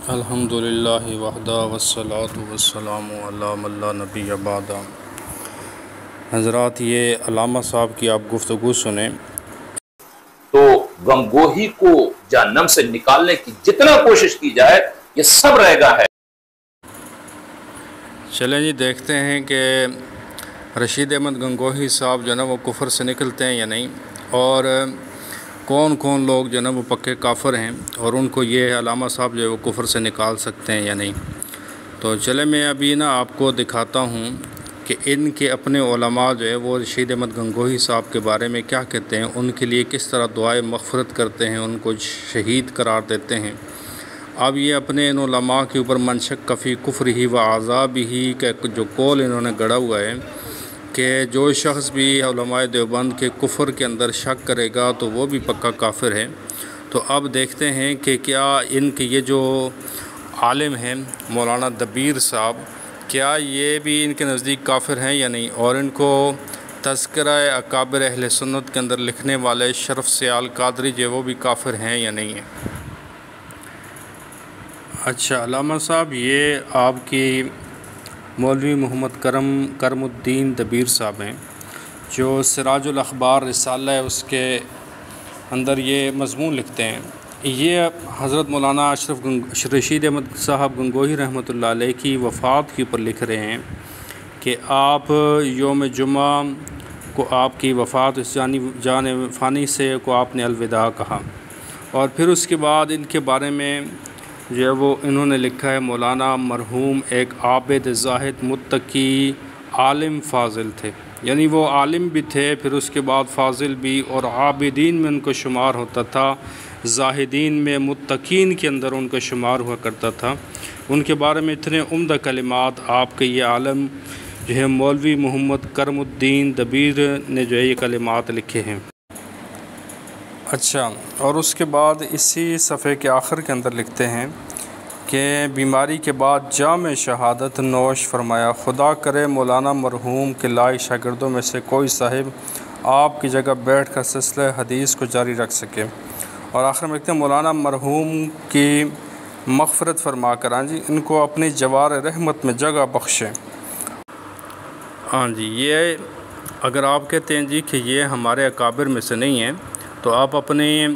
الحمدللہ وحدہ والصلاة والسلام علی من لا نبی بعد۔ حضرات، یہ علامہ صاحب کی آپ گفتگو سنیں تو غمگوہی کو جہنم سے نکالنے کی جتنا کوشش کی جائے یہ سب رہ گا ہے۔ چلیں جی، دیکھتے ہیں کہ رشید احمد گنگوہی صاحب جو ہے نا وہ کفر سے نکلتے ہیں یا نہیں، اور کون کون لوگ جو ہے نا وہ پکے کافر ہیں، اور ان کو یہ علامہ صاحب جو ہے وہ کفر سے نکال سکتے ہیں یا نہیں۔ تو چلے میں ابھی نا آپ کو دکھاتا ہوں کہ ان کے اپنے علماء جو ہے وہ رشید احمد گنگوہی صاحب کے بارے میں کیا کہتے ہیں، ان کے لیے کس طرح دعائے مغفرت کرتے ہیں، ان کو شہید قرار دیتے ہیں۔ اب یہ اپنے ان علماء کے اوپر منشق فی کفر ہی و عذاب ہی کا جو قول انہوں نے گڑھا ہوا ہے کہ جو شخص بھی علماء دیوبند کے کفر کے اندر شک کرے گا تو وہ بھی پکا کافر ہے۔ تو اب دیکھتے ہیں کہ کیا ان کے یہ جو عالم ہیں مولانا دبیر صاحب، کیا یہ بھی ان کے نزدیک کافر ہیں یا نہیں، اور ان کو تذکرہ اکابر اہل سنت کے اندر لکھنے والے شرف سیال قادری جو وہ بھی کافر ہیں یا نہیں ہیں۔ اچھا علامہ صاحب، یہ آپ کی مولوی محمد کرم الدین دبیر صاحب ہیں، جو سراج الاخبار رسالہ ہے اس کے اندر یہ مضمون لکھتے ہیں۔ یہ حضرت مولانا رشید احمد صاحب گنگوہی رحمۃ اللہ علیہ کی وفات کے اوپر لکھ رہے ہیں کہ آپ یوم جمعہ کو آپ کی وفات، اس جان فانی سے کو آپ نے الوداع کہا، اور پھر اس کے بعد ان کے بارے میں جو ہے وہ انہوں نے لکھا ہے مولانا مرحوم ایک عابد زاہد متقی عالم فاضل تھے، یعنی وہ عالم بھی تھے، پھر اس کے بعد فاضل بھی، اور عابدین میں ان کو شمار ہوتا تھا، زاہدین میں متقین کے اندر ان کا شمار ہوا کرتا تھا۔ ان کے بارے میں اتنے عمدہ کلمات آپ کے یہ عالم جو ہے مولوی محمد کرم الدین دبیر نے جو ہے یہ کلمات لکھے ہیں۔ اچھا، اور اس کے بعد اسی صفحے کے آخر کے اندر لکھتے ہیں کہ بیماری کے بعد جام شہادت نوش فرمایا، خدا کرے مولانا مرحوم کے لائق شاگردوں میں سے کوئی صاحب آپ کی جگہ بیٹھ کر سلسلہ حدیث کو جاری رکھ سکے، اور آخر میں لکھتے ہیں مولانا مرحوم کی مغفرت فرما کر ان کو اپنی جوار رحمت میں جگہ بخشے۔ ہاں جی، یہ اگر آپ کہتے ہیں جی کہ یہ ہمارے اکابر میں سے نہیں ہیں، تو آپ اپنے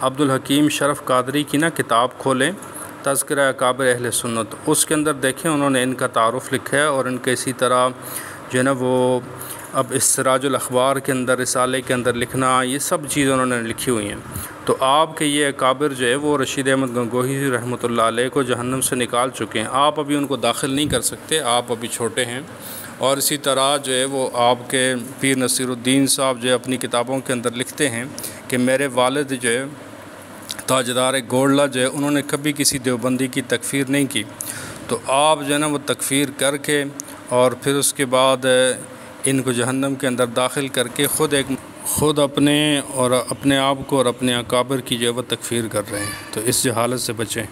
عبدالحکیم شرف قادری کی نا کتاب کھولیں، تذکرہ اکابر اہل سنت، اس کے اندر دیکھیں انہوں نے ان کا تعارف لکھا ہے، اور ان کے اسی طرح جو ہے نا وہ اب اس سراج الاخبار کے اندر رسالے کے اندر لکھنا، یہ سب چیزیں انہوں نے لکھی ہوئی ہیں۔ تو آپ کے یہ اکابر جو ہے وہ رشید احمد گنگوہی رحمۃ اللہ علیہ کو جہنم سے نکال چکے ہیں، آپ ابھی ان کو داخل نہیں کر سکتے، آپ ابھی چھوٹے ہیں۔ اور اسی طرح جو ہے وہ آپ کے پیر نصیر الدین صاحب جو ہے اپنی کتابوں کے اندر لکھتے ہیں کہ میرے والد جو ہے تاجدار گولڑا جو ہے انہوں نے کبھی کسی دیوبندی کی تکفیر نہیں کی، تو آپ جو ہے نا وہ تکفیر کر کے اور پھر اس کے بعد ان کو جہنم کے اندر داخل کر کے خود اپنے آپ کو اور اپنے اکابر کی جو ہے وہ تکفیر کر رہے ہیں، تو اس جہالت سے بچیں۔